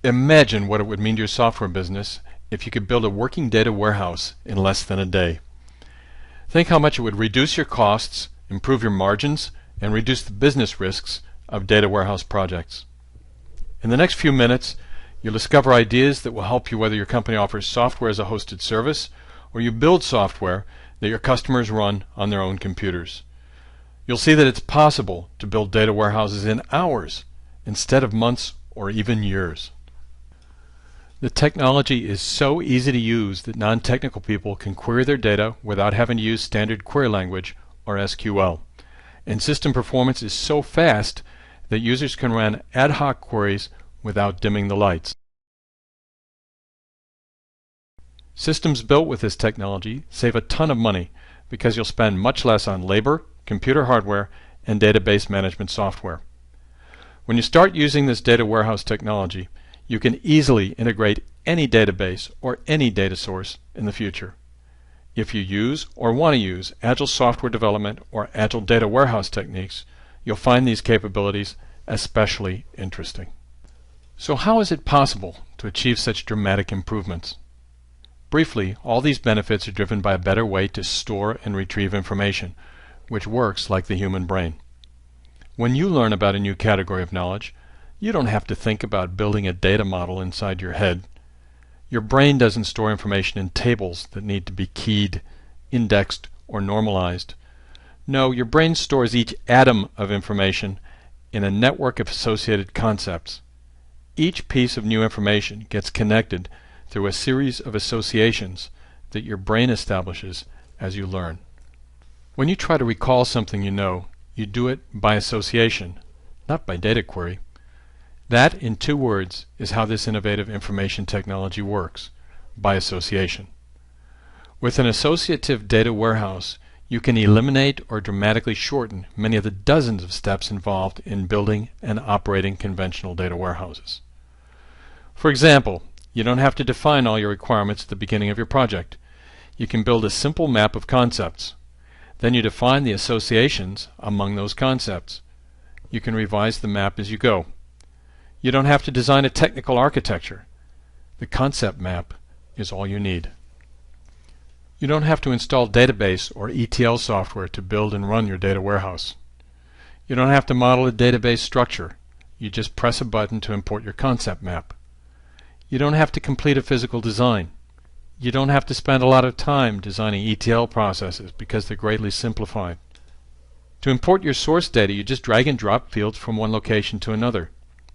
Imagine what it would mean to your software business if you could build a working data warehouse in less than a day. Think how much it would reduce your costs, improve your margins, and reduce the business risks of data warehouse projects. In the next few minutes, you'll discover ideas that will help you whether your company offers software as a hosted service or you build software that your customers run on their own computers. You'll see that it's possible to build data warehouses in hours instead of months or even years. The technology is so easy to use that non-technical people can query their data without having to use standard query language or SQL. And system performance is so fast that users can run ad hoc queries without dimming the lights. Systems built with this technology save a ton of money because you'll spend much less on labor, computer hardware, and database management software. When you start using this data warehouse technology, you can easily integrate any database or any data source in the future. If you use or want to use Agile software development or Agile data warehouse techniques, you'll find these capabilities especially interesting. So how is it possible to achieve such dramatic improvements? Briefly, all these benefits are driven by a better way to store and retrieve information, which works like the human brain. When you learn about a new category of knowledge, you don't have to think about building a data model inside your head. Your brain doesn't store information in tables that need to be keyed, indexed, or normalized. No, your brain stores each atom of information in a network of associated concepts. Each piece of new information gets connected through a series of associations that your brain establishes as you learn. When you try to recall something you know, you do it by association, not by data query. That, in 2 words, is how this innovative information technology works, by association. With an associative data warehouse, you can eliminate or dramatically shorten many of the dozens of steps involved in building and operating conventional data warehouses. For example, you don't have to define all your requirements at the beginning of your project. You can build a simple map of concepts. Then you define the associations among those concepts. You can revise the map as you go. You don't have to design a technical architecture. The concept map is all you need. You don't have to install database or ETL software to build and run your data warehouse. You don't have to model a database structure. You just press a button to import your concept map. You don't have to complete a physical design. You don't have to spend a lot of time designing ETL processes because they're greatly simplified. To import your source data, you just drag and drop fields from one location to another.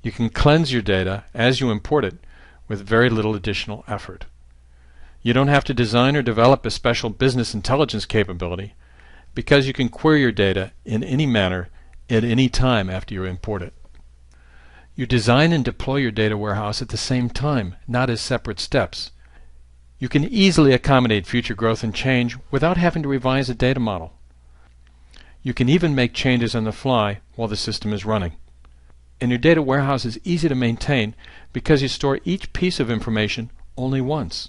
You can cleanse your data as you import it with very little additional effort. You don't have to design or develop a special business intelligence capability because you can query your data in any manner at any time after you import it. You design and deploy your data warehouse at the same time, not as separate steps. You can easily accommodate future growth and change without having to revise a data model. You can even make changes on the fly while the system is running. And your data warehouse is easy to maintain because you store each piece of information only once.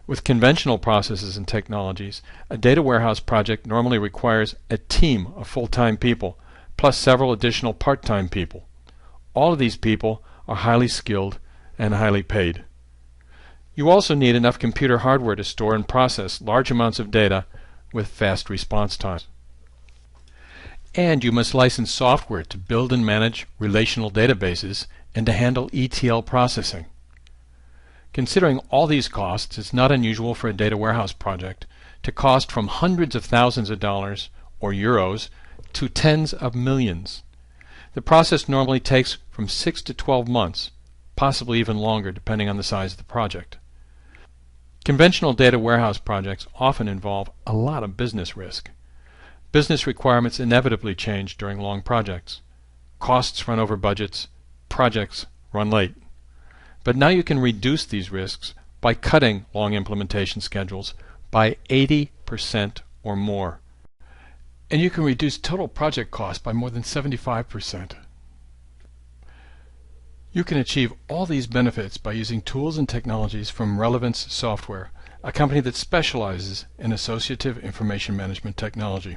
With conventional processes and technologies, a data warehouse project normally requires a team of full-time people, plus several additional part-time people. All of these people are highly skilled and highly paid. You also need enough computer hardware to store and process large amounts of data with fast response times. And you must license software to build and manage relational databases and to handle ETL processing. Considering all these costs, it's not unusual for a data warehouse project to cost from hundreds of thousands of dollars or euros to tens of millions. The process normally takes from 6 to 12 months, possibly even longer depending on the size of the project. Conventional data warehouse projects often involve a lot of business risk. Business requirements inevitably change during long projects. Costs run over budgets, projects run late. But now you can reduce these risks by cutting long implementation schedules by 80% or more. And you can reduce total project costs by more than 75%. You can achieve all these benefits by using tools and technologies from Relevance Software, a company that specializes in associative information management technology.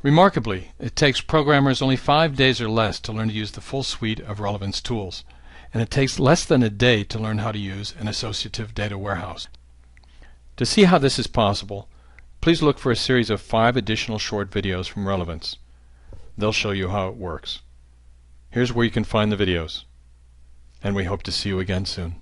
Remarkably, it takes programmers only 5 days or less to learn to use the full suite of Relevance tools. and it takes less than a day to learn how to use an associative data warehouse. To see how this is possible, please look for a series of 5 additional short videos from Relevance. They'll show you how it works. Here's where you can find the videos, and we hope to see you again soon.